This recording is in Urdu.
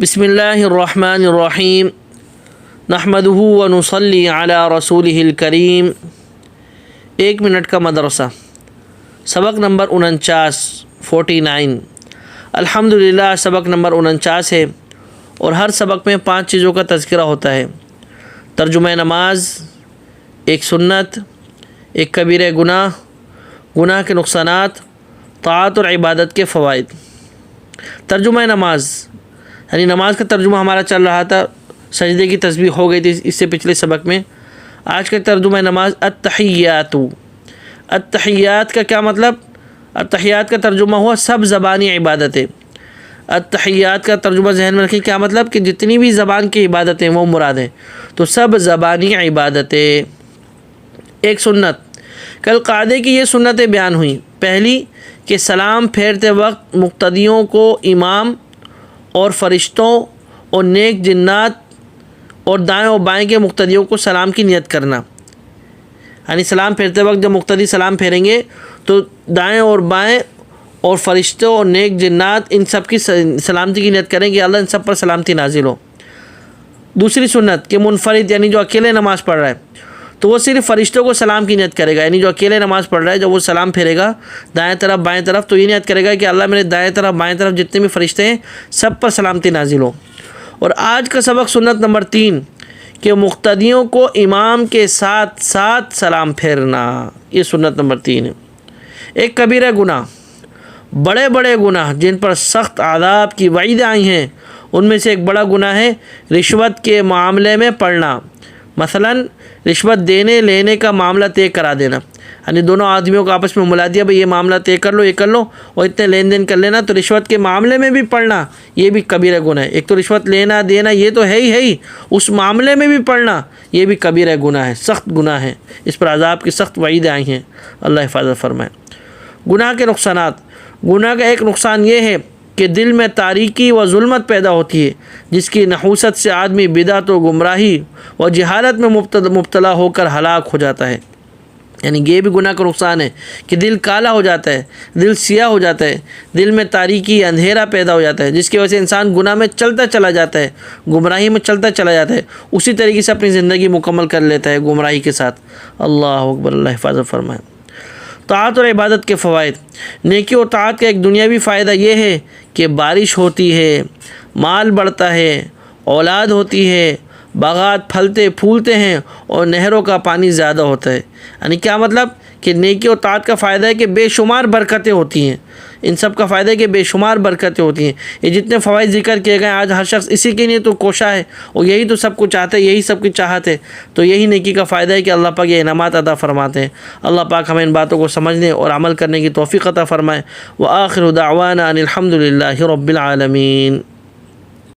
بسم اللہ الرحمن الرحیم نحمدہ ونصلی علی رسولہ الکریم۔ 1 منٹ کا مدرسہ، سبق نمبر 49 الحمدللہ سبق نمبر 49 ہے، اور ہر سبق میں 5 چیزوں کا تذکرہ ہوتا ہے: ترجمہ نماز، ایک سنت، ایک کبیرہ گناہ، گناہ کے نقصانات، طاعت اور عبادت کے فوائد۔ ترجمہ نماز یعنی نماز کا ترجمہ ہمارا چل رہا تھا، سجدے کی تسبیح ہو گئی تھی اس سے پچھلے سبق میں۔ آج کا ترجمہ نماز التحیات۔ التحیات کا کیا مطلب؟ التحیات کا ترجمہ ہوا سب زبانی عبادتیں۔ التحیات کا ترجمہ ذہن میں رکھیں، کیا مطلب کہ جتنی بھی زبان کی عبادتیں وہ مراد ہیں، تو سب زبانی عبادتیں۔ ایک سنت، کل قاعدے کی یہ سنتیں بیان ہوئیں۔ پہلی کہ سلام پھیرتے وقت مقتدیوں کو امام اور فرشتوں اور نیک جنات اور دائیں اور بائیں کے مقتدیوں کو سلام کی نیت کرنا، یعنی سلام پھیرتے وقت جب مقتدی سلام پھیریں گے تو دائیں اور بائیں اور فرشتوں اور نیک جنات ان سب کی سلامتی کی نیت کریں کہ اللہ ان سب پر سلامتی نازل ہو۔ دوسری سنت کہ منفرد یعنی جو اکیلے نماز پڑھ رہا ہے تو وہ صرف فرشتوں کو سلام کی نیت کرے گا، یعنی جو اکیلے نماز پڑھ رہا ہے جب وہ سلام پھیرے گا دائیں طرف بائیں طرف تو یہ نیت کرے گا کہ اللہ میرے دائیں طرف بائیں طرف جتنے بھی فرشتے ہیں سب پر سلامتی نازل ہو۔ اور آج کا سبق سنت نمبر 3 کہ مقتدیوں کو امام کے ساتھ ساتھ سلام پھیرنا، یہ سنت نمبر 3 ہے۔ ایک کبیرہ گناہ، بڑے بڑے گناہ جن پر سخت عذاب کی وعیدیں آئی ہیں، ان میں سے ایک بڑا گناہ ہے رشوت کے معاملے میں پڑنا۔ مثلا رشوت دینے لینے کا معاملہ طے کرا دینا، یعنی دونوں آدمیوں کو آپس میں ملا دیا بھئی یہ معاملہ طے کر لو، یہ کر لو اور اتنے لین دین کر لینا، تو رشوت کے معاملے میں بھی پڑنا یہ بھی کبیرہ گناہ ہے۔ ایک تو رشوت لینا دینا یہ تو ہے ہی، اس معاملے میں بھی پڑنا یہ بھی کبیرہ گناہ ہے، سخت گناہ ہے، اس پر عذاب کی سخت وعیدیں آئی ہیں، اللہ حفاظت فرمائے۔ گناہ کے نقصانات، گناہ کا ایک نقصان یہ ہے کہ دل میں تاریکی و ظلمت پیدا ہوتی ہے، جس کی نحوست سے آدمی بدعت و گمراہی و جہالت میں مبتلا ہو کر ہلاک ہو جاتا ہے۔ یعنی یہ بھی گناہ کا نقصان ہے کہ دل کالا ہو جاتا ہے، دل سیاہ ہو جاتا ہے، دل میں تاریکی اندھیرا پیدا ہو جاتا ہے، جس کی وجہ سے انسان گناہ میں چلتا چلا جاتا ہے، گمراہی میں چلتا چلا جاتا ہے، اسی طریقے سے اپنی زندگی مکمل کر لیتا ہے گمراہی کے ساتھ۔ اللہ اکبر، اللہ حفاظت فرمائے۔ طاعت اور عبادت کے فوائد، نیکی اور طاعت کا ایک دنیاوی فائدہ یہ ہے کہ بارش ہوتی ہے، مال بڑھتا ہے، اولاد ہوتی ہے، باغات پھلتے پھولتے ہیں اور نہروں کا پانی زیادہ ہوتا ہے۔ یعنی کیا مطلب کہ نیکی اور طاعت کا فائدہ ہے کہ بے شمار برکتیں ہوتی ہیں، ان سب کا فائدہ ہے کہ بے شمار برکتیں ہوتی ہیں۔ یہ جتنے فوائد ذکر کیے گئے آج ہر شخص اسی کے لیے تو کوشاں ہے، اور یہی تو سب کو چاہتے ہیں، یہی سب کی چاہت ہے، تو یہی نیکی کا فائدہ ہے کہ اللہ پاک یہ انعامات عطا فرماتے ہیں۔ اللہ پاک ہمیں ان باتوں کو سمجھنے اور عمل کرنے کی توفیق عطا فرمائے۔ وآخر دعوانا ان الحمد للہ رب العالمین۔